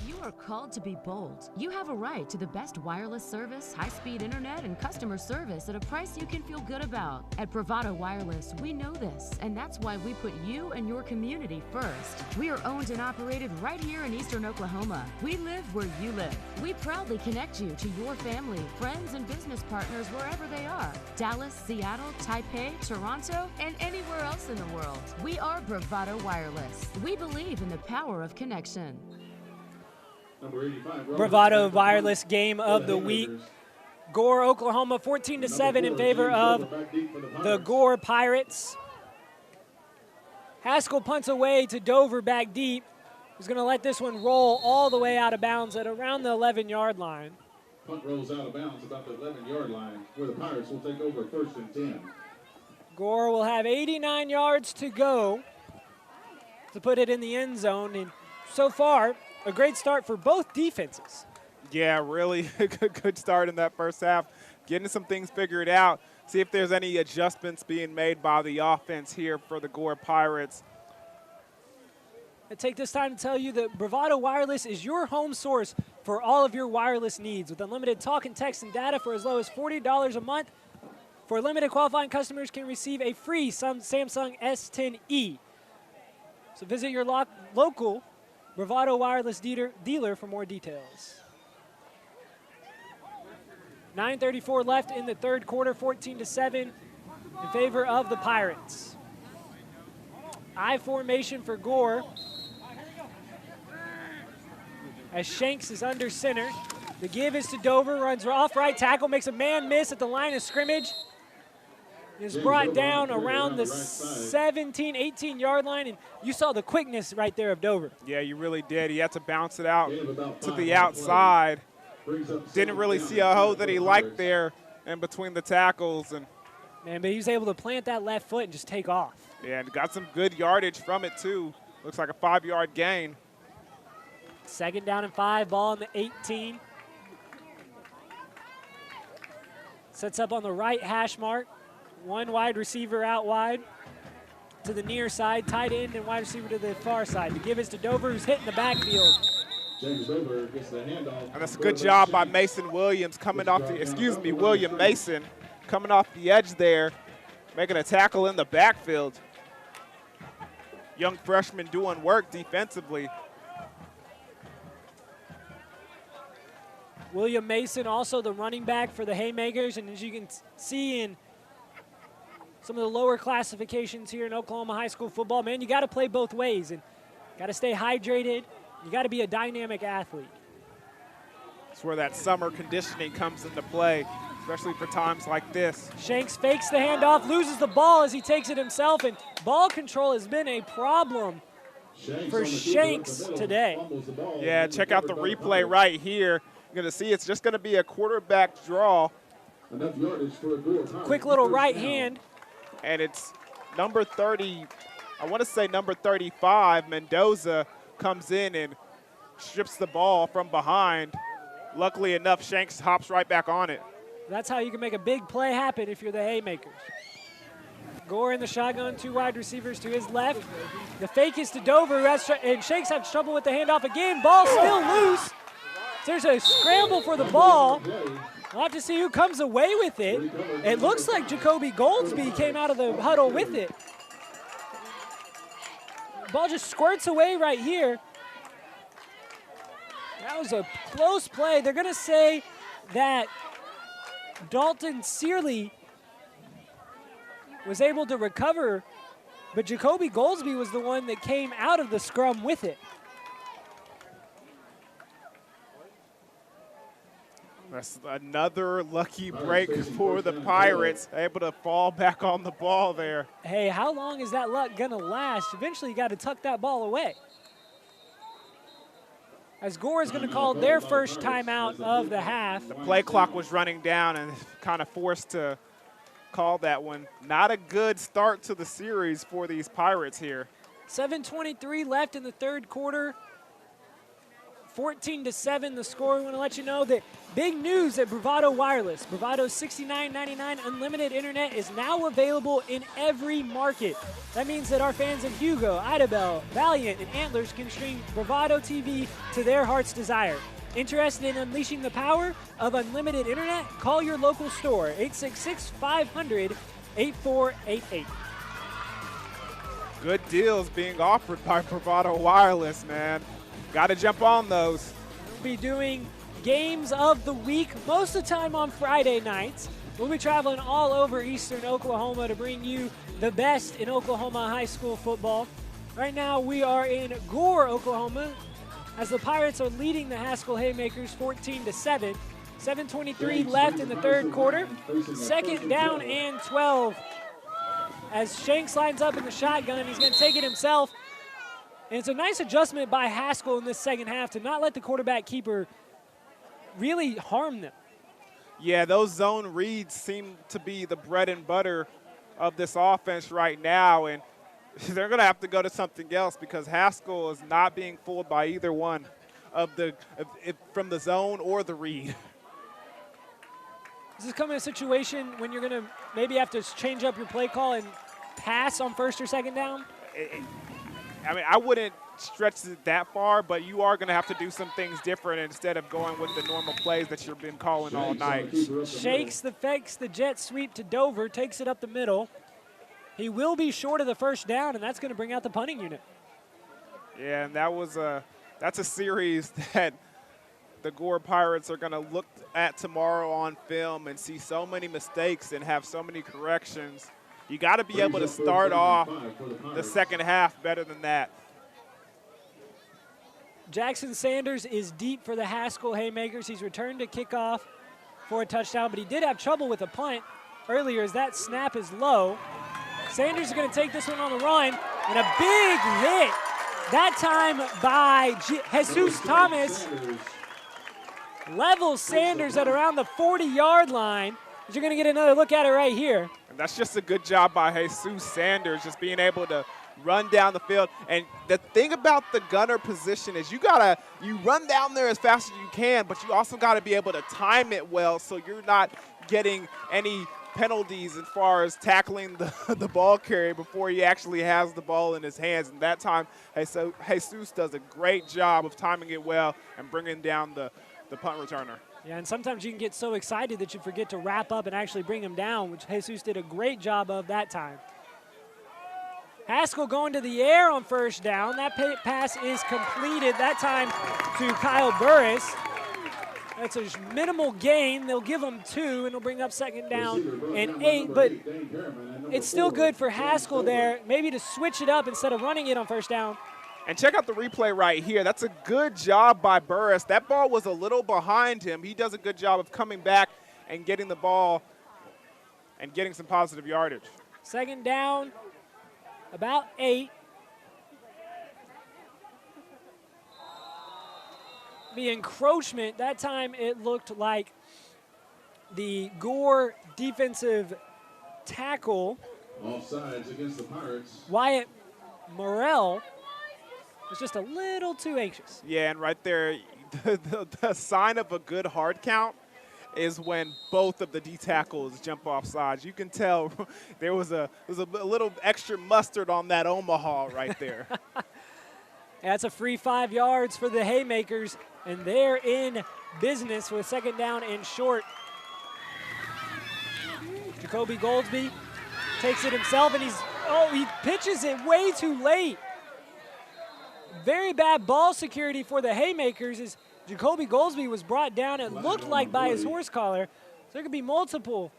You are called to be bold. You have a right to the best wireless service, high-speed internet, and customer service at a price you can feel good about. At Bravado Wireless, we know this, and that's why we put you and your community first. We are owned and operated right here in Eastern Oklahoma. We live where you live. We proudly connect you to your family, friends, and business partners wherever they are. Dallas, Seattle, Taipei, Toronto, and anywhere else in the world. We are Bravado Wireless. We believe in the power of connection. Bravado Wireless game of the week. Gore, Oklahoma, 14-7 in favor of the Gore Pirates. Haskell punts away to Dover back deep. He's going to let this one roll all the way out of bounds at around the 11-yard line. Punt rolls out of bounds about the 11-yard line, where the Pirates will take over 1st and 10. Gore will have 89 yards to go to put it in the end zone. And so far, a great start for both defenses. Yeah, really good start in that first half. Getting some things figured out. See if there's any adjustments being made by the offense here for the Gore Pirates. I take this time to tell you that Bravado Wireless is your home source for all of your wireless needs. With unlimited talk and text and data for as low as $40 a month, for limited qualifying customers can receive a free Samsung S10e. So visit your local Bravado Wireless dealer for more details. 9:34 left in the third quarter, 14-7 in favor of the Pirates. I formation for Gore. As Shanks is under center. The give is to Dover, runs off right tackle, makes a man miss at the line of scrimmage. Is brought down around the 17, 18-yard line, and you saw the quickness right there of Dover. Yeah, you really did. He had to bounce it out to the outside. Didn't really see a hole that he liked there in between the tackles. Man, but he was able to plant that left foot and just take off. Yeah, and got some good yardage from it, too. Looks like a 5-yard gain. 2nd down and 5, ball on the 18. Sets up on the right hash mark. One wide receiver out wide to the near side, tight end and wide receiver to the far side. The give is to Dover, who's hitting the backfield. James Dover gets the handoff. And that's a good job by Mason Williams coming off the, William Mason coming off the edge there, making a tackle in the backfield. Young freshman doing work defensively. William Mason, also the running back for the Haymakers, and as you can see in some of the lower classifications here in Oklahoma high school football, man, you got to play both ways and got to stay hydrated. You got to be a dynamic athlete. That's where that summer conditioning comes into play, especially for times like this. Shanks fakes the handoff, loses the ball as he takes it himself, and ball control has been a problem for Shanks today. Yeah, check out the replay right here. You're going to see it's just going to be a quarterback draw. Quick little right hand. And it's number 30, I want to say number 35, Mendoza, comes in and strips the ball from behind. Luckily enough, Shanks hops right back on it. That's how you can make a big play happen if you're the Haymakers. Gore in the shotgun, 2 wide receivers to his left. The fake is to Dover, and Shanks have trouble with the handoff again. Ball still loose. There's a scramble for the ball. We'll have to see who comes away with it. It looks like Jacoby Goldsby came out of the huddle with it. Ball just squirts away right here. That was a close play. They're going to say that Dalton Searley was able to recover, but Jacoby Goldsby was the one that came out of the scrum with it. That's another lucky break for the Pirates, able to fall back on the ball there. Hey, how long is that luck going to last? Eventually, you got to tuck that ball away. As Gore is going to call their first timeout of the half. The play clock was running down and kind of forced to called that one. Not a good start to the series for these Pirates here. 7:23 left in the third quarter. 14-7 the score. We want to let you know that big news at Bravado Wireless. Bravado's $69.99 unlimited internet is now available in every market. That means that our fans in Hugo, Idabel, Valiant, and Antlers can stream Bravado TV to their heart's desire. Interested in unleashing the power of unlimited internet? Call your local store, 866-500-8488. Good deals being offered by Bravado Wireless, man. Got to jump on those. We'll be doing games of the week most of the time on Friday nights. We'll be traveling all over eastern Oklahoma to bring you the best in Oklahoma high school football. Right now we are in Gore, Oklahoma, as the Pirates are leading the Haskell Haymakers 14-7. 7:23 left in the third quarter. Second down and 12. As Shanks lines up in the shotgun, he's going to take it himself. And it's a nice adjustment by Haskell in this second half to not let the quarterback keeper really harm them. Yeah, those zone reads seem to be the bread and butter of this offense right now, and they're going to have to go to something else because Haskell is not being fooled by either one of from the zone or the read. Does this come in a situation when you're going to maybe have to change up your play call and pass on first or second down? I mean, I wouldn't stretch it that far, but you are going to have to do some things different instead of going with the normal plays that you've been calling all night. Shakes the fakes the jet sweep to Dover, takes it up the middle. He will be short of the first down, and that's going to bring out the punting unit. Yeah, and that's a series that the Gore Pirates are going to look at tomorrow on film and see so many mistakes and have so many corrections. You got to be able to start off the second half better than that. Jackson Sanders is deep for the Haskell Haymakers. He's returned to kickoff for a touchdown, but he did have trouble with a punt earlier as that snap is low. Sanders is going to take this one on the run, and a big hit, that time by Jesus Thomas. Levels Sanders at around the 40-yard line. You're going to get another look at it right here. And that's just a good job by Jesus Sanders, just being able to run down the field. And the thing about the gunner position is you run down there as fast as you can, but you also got to be able to time it well so you're not getting any penalties as far as tackling the ball carrier before he actually has the ball in his hands. And that time, Jesus does a great job of timing it well and bringing down the punt returner. Yeah, and sometimes you can get so excited that you forget to wrap up and actually bring him down, which Jesus did a great job of that time. Haskell going to the air on first down. That pass is completed, that time to Kyle Burris. That's a minimal gain. They'll give him 2, and they'll bring up second down and 8. But it's still good for Haskell there, maybe to switch it up instead of running it on first down. And check out the replay right here. That's a good job by Burris. That ball was a little behind him. He does a good job of coming back and getting the ball and getting some positive yardage. Second down, about 8. The encroachment, that time it looked like the Gore defensive tackle, Offsides against the Pirates. Wyatt Morrell, was just a little too anxious. Yeah, and right there, the sign of a good hard count is when both of the D tackles jump off sides. You can tell there was a little extra mustard on that Omaha right there. That's a free 5 yards for the Haymakers, and they're in business with second down and short. Jacoby Goldsby takes it himself, and he pitches it way too late. Very bad ball security for the Haymakers as Jacoby Goldsby was brought down, it looked like, by his horse collar. So there could be multiple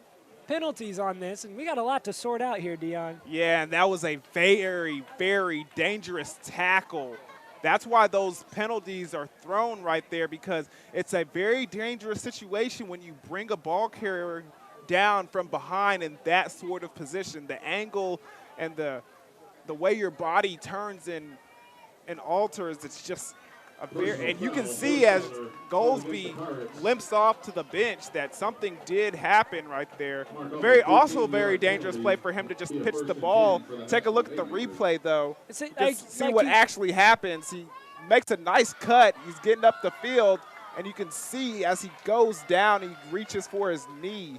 penalties on this, and we got a lot to sort out here, Dion. Yeah, and that was a very, very dangerous tackle. That's why those penalties are thrown right there, because it's a very dangerous situation when you bring a ball carrier down from behind in that sort of position. The angle and the way your body turns and alters, it's just And you can see as Goldsby limps off to the bench that something did happen right there. Also a very dangerous play for him to just pitch the ball. Take a look at the replay, though. See what actually happens. He makes a nice cut. He's getting up the field, and you can see as he goes down, he reaches for his knee.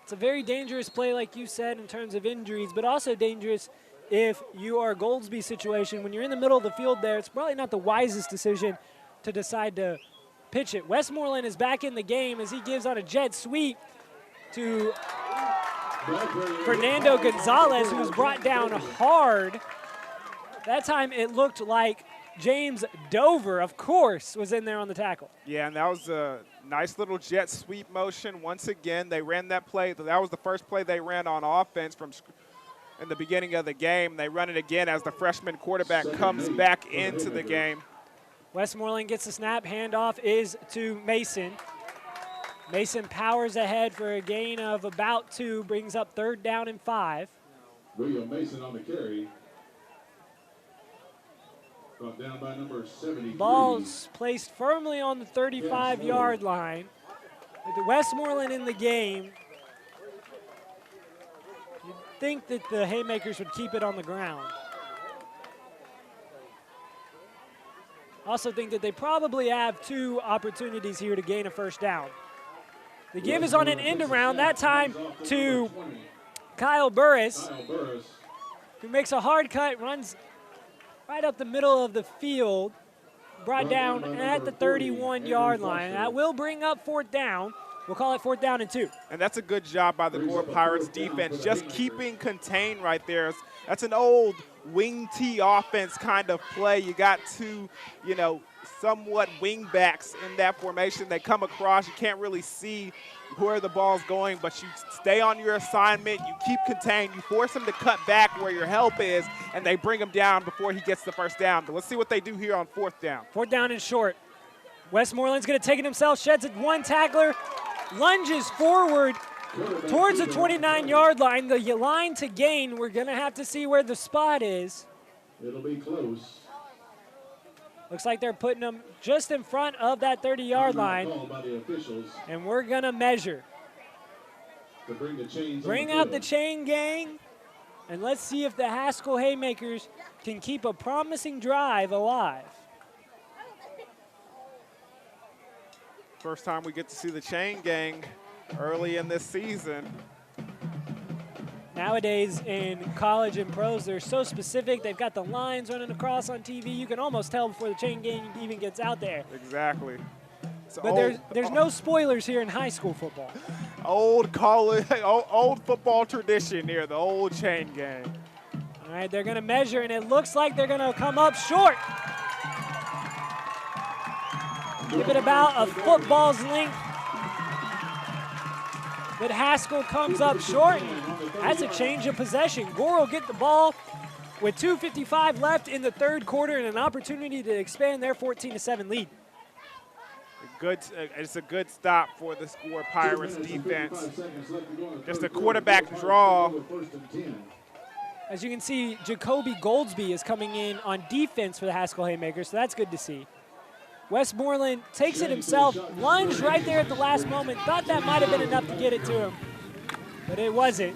It's a very dangerous play, like you said, in terms of injuries, but also dangerous if you are Goldsby's situation. When you're in the middle of the field there, it's probably not the wisest decision to decide to pitch it. Westmoreland is back in the game as he gives on a jet sweep to Fernando Gonzalez, who was brought down hard. That time it looked like James Dover, of course, was in there on the tackle. Yeah, and that was a nice little jet sweep motion. Once again, they ran that play. That was the first play they ran on offense in the beginning of the game. They run it again as the freshman quarterback comes back into the game. Westmoreland gets the snap. Handoff is to Mason. Mason powers ahead for a gain of about 2, brings up 3rd down and 5. William Mason on the carry. Brought down by number 73. Ball's placed firmly on the 35-yard line. With Westmoreland in the game, you'd think that the Haymakers would keep it on the ground. Also think that they probably have 2 opportunities here to gain a 1st down. The give is on an end around, that time to Kyle Burris, who makes a hard cut, runs right up the middle of the field, brought down at the 31-yard line. That will bring up 4th down. We'll call it 4th down and 2. And that's a good job by the Gore Pirates defense, just keeping contained right there. That's an old wing T offense kind of play. You got 2, somewhat wing backs in that formation. They come across. You can't really see where the ball's going, but you stay on your assignment. You keep contained. You force him to cut back where your help is, and they bring him down before he gets the 1st down. But let's see what they do here on 4th down. 4th down and short. Westmoreland's going to take it himself, sheds it 1 tackler, lunges forward towards the 29-yard line. The line to gain, we're going to have to see where the spot is. It'll be close. Looks like they're putting them just in front of that 30-yard line. And we're going to measure. Bring out the chain gang, and let's see if the Haskell Haymakers can keep a promising drive alive. First time we get to see the chain gang early in this season. Nowadays in college and pros, they're so specific. They've got the lines running across on TV. You can almost tell before the chain gang even gets out there. Exactly. But there's no spoilers here in high school football. Old college, old football tradition here, the old chain gang. All right, they're going to measure, and it looks like they're going to come up short. Give it about a football's length. But Haskell comes up short. That's a change of possession. Gore will get the ball with 2:55 left in the 3rd quarter and an opportunity to expand their 14-7 lead. It's a good stop for the Gore Pirates defense. Just a quarterback draw. As you can see, Jacoby Goldsby is coming in on defense for the Haskell Haymakers, so that's good to see. Westmoreland takes it himself, lunged right there at the last moment, thought that might have been enough to get it to him, but it wasn't.